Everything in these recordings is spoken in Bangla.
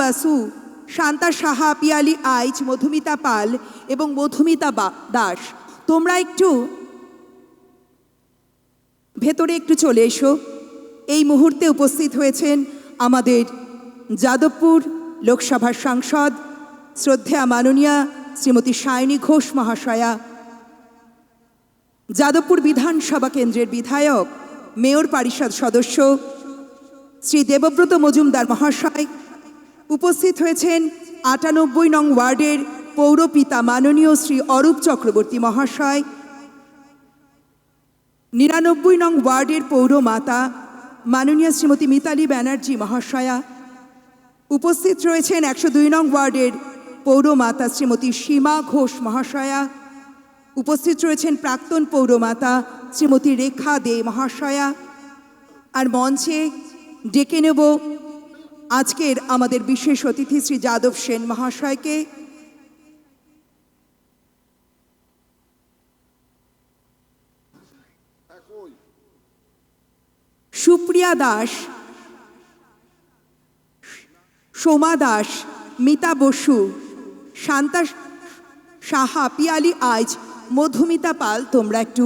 বাসু, শান্তা সাহা, পিয়ালি আইচ, মধুমিতা পাল এবং মধুমিতা দাস, তোমরা একটু ভেতরে একটু চলে এসো। এই মুহূর্তে উপস্থিত হয়েছেন আমাদের যাদবপুর লোকসভার সাংসদ শ্রদ্ধেয়া মাননীয়া শ্রীমতী সায়নী ঘোষ মহাশয়া, যাদবপুর বিধানসভা কেন্দ্রের বিধায়ক, মেয়র পরিষদ সদস্য শ্রী দেবব্রত মজুমদার মহাশয়, উপস্থিত হয়েছেন ৯৮ নং ওয়ার্ডের পৌরপিতা মাননীয় শ্রী অরূপ চক্রবর্তী মহাশয়, ৯৯ নং ওয়ার্ডের পৌরমাতা মাননীয়া শ্রীমতী মিতালি ব্যানার্জি মহাশয়া, উপস্থিত রয়েছেন ১০২ নং ওয়ার্ডের পৌরমাতা শ্রীমতী সীমা ঘোষ মহাশয়া, উপস্থিত রয়েছেন প্রাক্তন পৌরমাতা শ্রীমতী রেখা দে মহাশয়া। আর মঞ্চে ডেকে নেব আজকের আমাদের বিশেষ অতিথি শ্রী যাদব সেন মহাশয়কে। সুপ্রিয়া দাস, সোমা দাস, মিতা বসু, শান্তা সাহা, পিয়ালি আইচ, মধুমিতা পাল, তোমরা একটু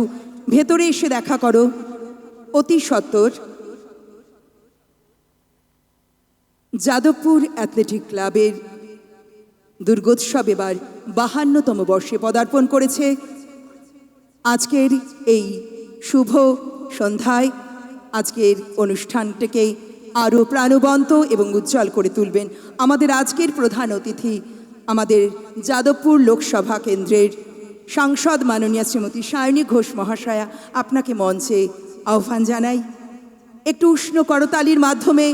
ভেতরে এসে দেখা করো অতি সত্বর। যাদবপুর অ্যাথলেটিক ক্লাবের দুর্গোৎসব এবার ৫২তম বর্ষে পদার্পণ করেছে। আজকের এই শুভ সন্ধ্যায় আজকের অনুষ্ঠানটিকে আরও প্রাণবন্ত এবং উজ্জ্বল করে তুলবেন আমাদের আজকের প্রধান অতিথি, আমাদের যাদবপুর লোকসভা কেন্দ্রের সাংসদ মাননীয়া শ্রীমতী সায়নী ঘোষ মহাশয়া। আপনাকে মঞ্চে আহ্বান জানাই। একটু উষ্ণ করতালির মাধ্যমে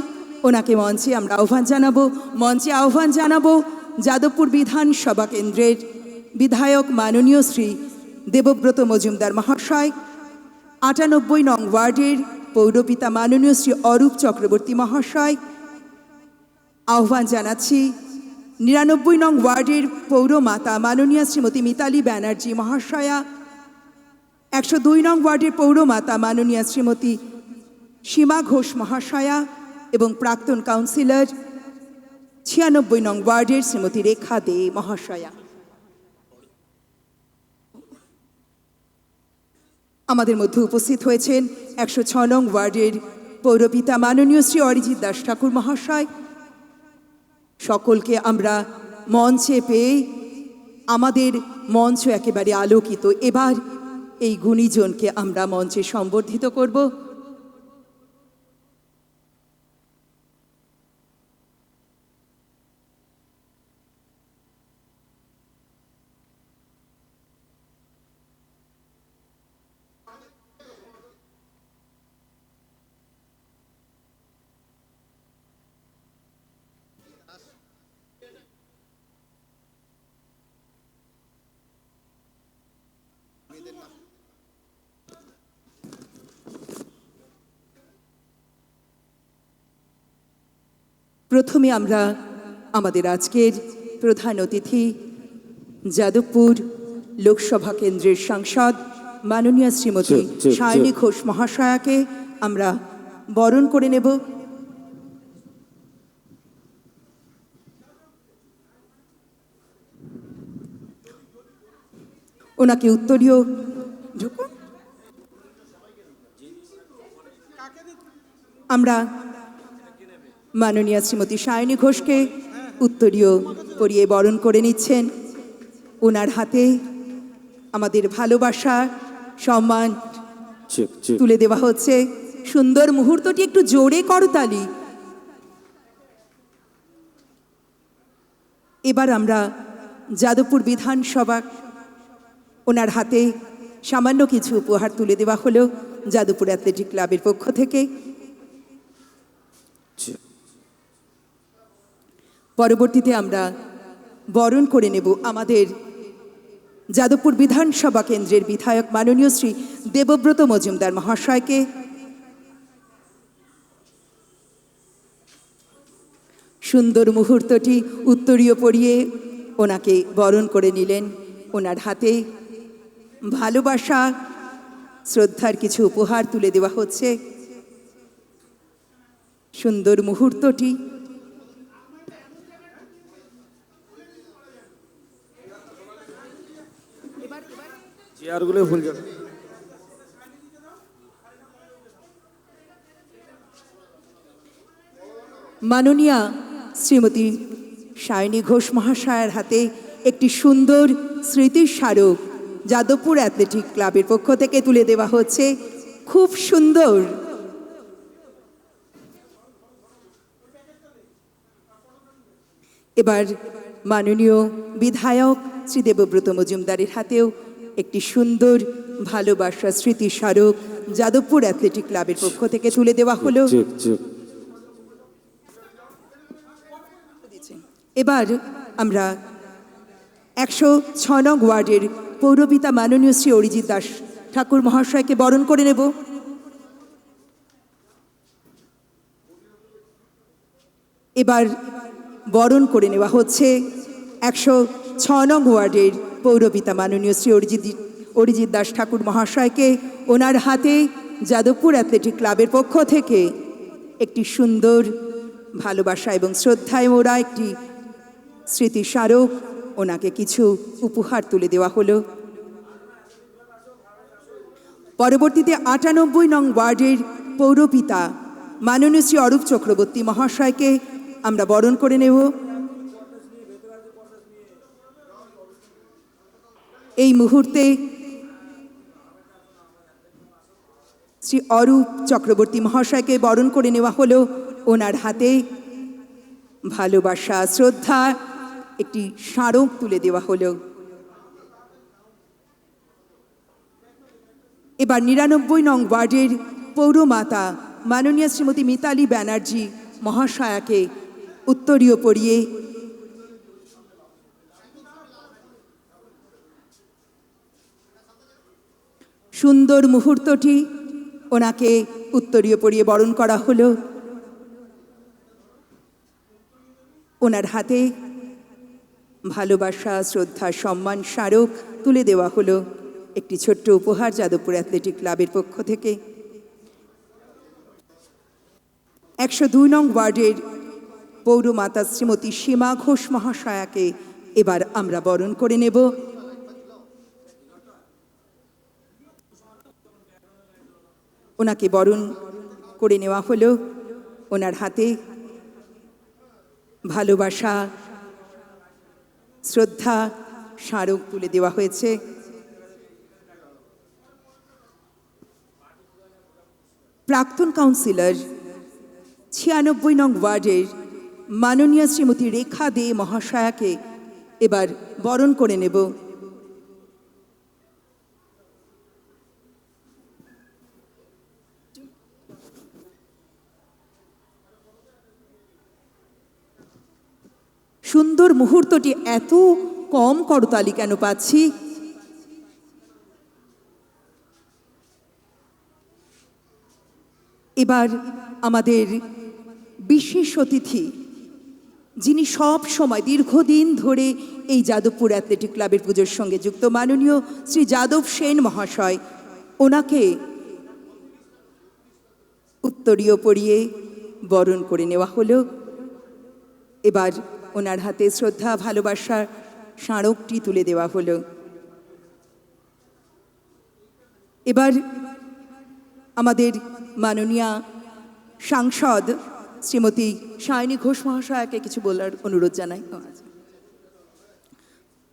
ওনাকে মঞ্চে আমরা আহ্বান জানাবো। মঞ্চে আহ্বান জানাবো যাদবপুর বিধানসভা কেন্দ্রের বিধায়ক মাননীয় শ্রী দেবব্রত মজুমদার মহাশয়, ৯৮ নং ওয়ার্ডের পৌরপিতা মাননীয় শ্রী অরূপ চক্রবর্তী মহাশয়। আহ্বান জানাচ্ছি ৯৯ নং ওয়ার্ডের পৌরমাতা মাননীয়া শ্রীমতী মিতালি ব্যানার্জি মহাশয়া, ১০২ নং ওয়ার্ডের পৌরমাতা মাননীয়া শ্রীমতী সীমা ঘোষ মহাশয়া এবং প্রাক্তন কাউন্সিলর ৯৬ নং ওয়ার্ডের শ্রীমতী রেখা দে মহাশয়া। আমাদের মধ্যে উপস্থিত হয়েছেন ১০৬ নং ওয়ার্ডের পৌরপিতা মাননীয় শ্রী অরিজিৎ দাস ঠাকুর মহাশয়। সকলকে আমরা মঞ্চে পেয়ে আমাদের মঞ্চ একেবারে আলোকিত। এবার এই গুণীজনকে আমরা মঞ্চে সম্বর্ধিত করব। প্রথমে আমরা আমাদের আজকের প্রধান অতিথি যাদবপুর লোকসভা কেন্দ্রের সাংসদ মাননীয়া শ্রীমতী সায়নী ঘোষ মহাশয়াকে আমরা বরণ করে নেব। ওনাকে উত্তরীয় আমরা মাননীয়া শ্রীমতী সায়নী ঘোষকে উত্তরীয় পরিয়ে বরণ করে নিচ্ছেন। ওনার হাতে আমাদের ভালোবাসা সম্মান তুলে দেওয়া হচ্ছে। সুন্দর মুহূর্তটি একটু জোরে করতালি। এবার আমরা যাদবপুর বিধানসভা ওনার হাতে সামান্য কিছু উপহার তুলে দেওয়া হলো যাদবপুর অ্যাথলেটিক ক্লাবের পক্ষ থেকে। পরবর্তীতে আমরা বরণ করে নেব আমাদের যাদবপুর বিধানসভা কেন্দ্রের বিধায়ক মাননীয় শ্রী দেবব্রত মজুমদার মহাশয়কে। সুন্দর মুহূর্তটি উত্তরীয় পরিয়ে ওনাকে বরণ করে নিলেন। ওনার হাতে ভালোবাসা শ্রদ্ধার কিছু উপহার তুলে দেওয়া হচ্ছে। সুন্দর মুহূর্তটি চেয়ারগুলো ভুল যাবে। মাননীয়া শ্রীমতী সায়নী ঘোষ মহাশয়ের হাতে একটি সুন্দর স্মৃতির স্মারক যাদবপুর অ্যাথলেটিক ক্লাবের পক্ষ থেকে তুলে দেওয়া হচ্ছে। খুব সুন্দর। এবার মাননীয় বিধায়ক শ্রী দেবব্রত মজুমদারের হাতেও একটি সুন্দর ভালোবাসা স্মৃতি স্মারক যাদবপুর অ্যাথলেটিক ক্লাবের পক্ষ থেকে তুলে দেওয়া হলো। এবার আমরা 106 নং ওয়ার্ডের পৌরপিতা মাননীয় শ্রী অরিজিৎ দাস ঠাকুর মহাশয়কে বরণ করে নেব। এবার বরণ করে নেওয়া হচ্ছে 106 নং ওয়ার্ডের পৌরপিতা মাননীয় শ্রী অরিজিৎ দাস ঠাকুর মহাশয়কে। ওনার হাতে যাদবপুর অ্যাথলেটিক ক্লাবের পক্ষ থেকে একটি সুন্দর ভালোবাসা এবং শ্রদ্ধায় মোড়া একটি স্মৃতি স্মারক, ওনাকে কিছু উপহার তুলে দেওয়া হলো। পরবর্তীতে 98 নং ওয়ার্ডের পৌরপিতা মাননীয় শ্রী অরূপ চক্রবর্তী মহাশয়কে আমরা বরণ করে নেব। এই মুহূর্তে শ্রী অরূপ চক্রবর্তী মহাশয়কে বরণ করে নেওয়া হলো। ওনার হাতে ভালোবাসা শ্রদ্ধা একটি স্মারক তুলে দেওয়া হলো। এবার 99 নং ওয়ার্ডের পৌরমাতা মাননীয়া শ্রীমতী মিতালি ব্যানার্জি মহাশয়াকে উত্তরীয় পরিয়ে সুন্দর মুহূর্তটি ওনাকে উত্তরীয় পরিয়ে বরণ করা হলো। ওনার হাতে ভালোবাসা শ্রদ্ধা সম্মান স্মারক তুলে দেওয়া হলো। একটি ছোট্ট উপহার যাদবপুর অ্যাথলেটিক ক্লাবের পক্ষ থেকে। 102 নং ওয়ার্ডের পৌরমাতা শ্রীমতী সীমা ঘোষ মহাশয়াকে এবার আমরা বরণ করে নেব। ওনাকে বরণ করে নেওয়া হলো। ওনার হাতে ভালোবাসা শ্রদ্ধা স্মারক তুলে দেওয়া হয়েছে। প্রাক্তন কাউন্সিলর 96 নং ওয়ার্ডের মাননীয়া শ্রীমতী রেখা দে মহাশয়াকে এবার বরণ করে নেব। সুন্দর মুহূর্তটি এত কম করতালি কেন পাচ্ছি? এবার আমাদের বিশেষ অতিথি, যিনি সব সময় দীর্ঘদিন ধরে এই যাদবপুর অ্যাথলেটিক ক্লাবের পুজোর সঙ্গে যুক্ত, মাননীয় শ্রী যাদব সেন মহাশয়, ওনাকে উত্তরীয় পরিয়ে বরণ করে নেওয়া হলো। এবার ওনার হাতে শ্রদ্ধা ভালোবাসার স্মারকটি তুলে দেওয়া হলো। এবার আমাদের মাননীয়া সাংসদ শ্রীমতী সায়নী ঘোষ মহাশয়াকে কিছু বলার অনুরোধ জানাই।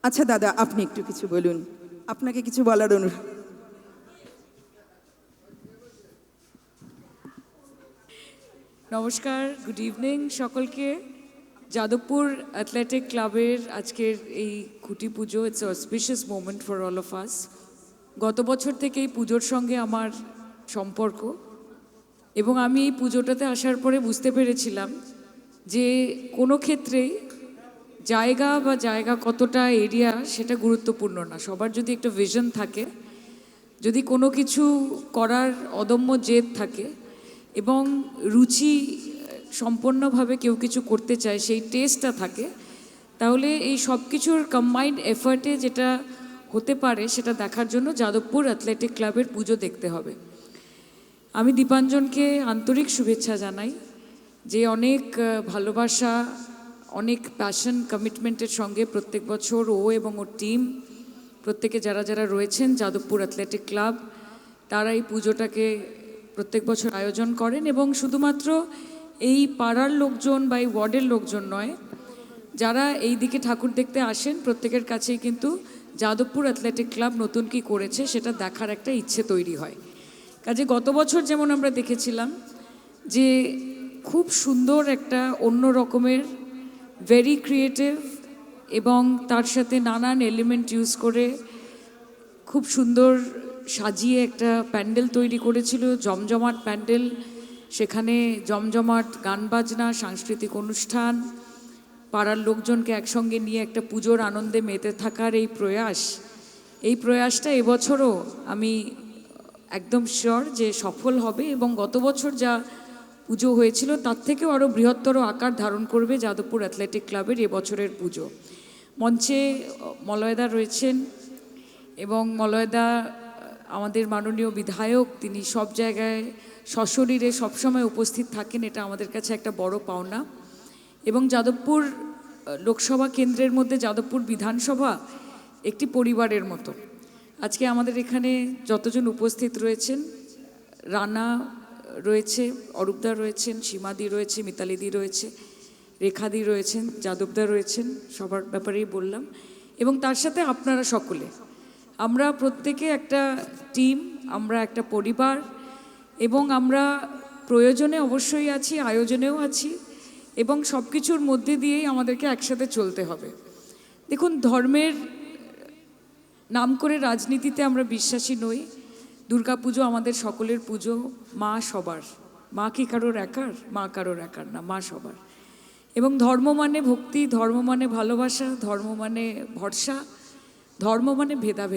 আচ্ছা দাদা, আপনি একটু কিছু বলুন, আপনাকে কিছু বলার অনুরোধ। নমস্কার, গুড ইভিনিং সকলকে। যাদবপুর অ্যাথলেটিক ক্লাবের আজকের এই খুঁটি পুজো, it's auspicious moment for all of us. গত বছর থেকে এই পুজোর সঙ্গে আমার সম্পর্ক, এবং আমি এই পুজোটাতে আসার পরে বুঝতে পেরেছিলাম যে কোনো ক্ষেত্রেই জায়গা কতটা এরিয়া সেটা গুরুত্বপূর্ণ না। সবার যদি একটা ভিশন থাকে, যদি কোনো কিছু করার অদম্য জেদ থাকে এবং রুচি সম্পূর্ণভাবে কেউ কিছু করতে চায়, সেই টেস্টটা থাকে, তাহলে এই সব কিছুর কম্বাইন্ড এফার্টে যেটা হতে পারে সেটা দেখার জন্য যাদবপুর অ্যাথলেটিক ক্লাবের পুজো দেখতে হবে। আমি দীপাঞ্জনকে আন্তরিক শুভেচ্ছা জানাই, যে অনেক ভালোবাসা, অনেক প্যাশন, কমিটমেন্টের সঙ্গে প্রত্যেক বছর ও এবং ওর টিম প্রত্যেকে যারা যারা রয়েছেন যাদবপুর অ্যাথলেটিক ক্লাব, তারা এই পুজোটাকে প্রত্যেক বছর আয়োজন করেন এবং শুধুমাত্র এই পাড়ার লোকজন বা এই ওয়ার্ডের লোকজন নয়, যারা এই দিকে ঠাকুর দেখতে আসেন প্রত্যেকের কাছেই কিন্তু যাদবপুর অ্যাথলেটিক ক্লাব নতুন কি করেছে সেটা দেখার একটা ইচ্ছে তৈরি হয়। কাজে গত বছর যেমন আমরা দেখেছিলাম যে খুব সুন্দর একটা অন্য রকমের ভেরি ক্রিয়েটিভ এবং তার সাথে নানান এলিমেন্ট ইউজ করে খুব সুন্দর সাজিয়ে একটা প্যান্ডেল তৈরি করেছিল, জমজমাট প্যান্ডেল। সেখানে জমজমাট গান বাজনা, সাংস্কৃতিক অনুষ্ঠান, পাড়ার লোকজনকে একসঙ্গে নিয়ে একটা পুজোর আনন্দে মেতে থাকার এই প্রয়াসটা এবছরও আমি একদম শিওর যে সফল হবে এবং গত বছর যা পুজো হয়েছিল তার থেকেও আরও বৃহত্তর আকার ধারণ করবে যাদবপুর অ্যাথলেটিক ক্লাবের এবছরের পুজো। মঞ্চে মলয়দা রয়েছেন এবং মলয়দা আমাদের মাননীয় বিধায়ক, তিনি সব জায়গায় সশরীরে সবসময় উপস্থিত থাকেন, এটা আমাদের কাছে একটা বড় পাওনা। এবং যাদবপুর লোকসভা কেন্দ্রের মধ্যে যাদবপুর বিধানসভা একটি পরিবারের মতো। আজকে আমাদের এখানে যতজন উপস্থিত রয়েছেন, রানা রয়েছে, অরূপদা রয়েছেন, সীমাদি রয়েছে, মিতালিদি রয়েছে, রেখাদি রয়েছেন, যাদবদা রয়েছেন, সবার ব্যাপারেই বললাম। এবং তার সাথে আপনারা সকলে, আমরা প্রত্যেকে একটা টিম, আমরা একটা পরিবার এবং আমরা প্রয়োজনে অবশ্যই আছি, আয়োজনেও আছি এবং সব কিছুর মধ্যে দিয়েই আমাদেরকে একসাথে চলতে হবে। দেখুন, ধর্মের নাম করে রাজনীতিতে আমরা বিশ্বাসী নই। দুর্গাপুজো আমাদের সকলের পুজো, মা সবার। মা কি কারোর একার? মা কারোর একার না, মা সবার। এবং ধর্ম মানে ভক্তি, ধর্ম মানে ভালোবাসা, ধর্ম মানে ভরসা, ধর্ম মানে ভেদাভেদ।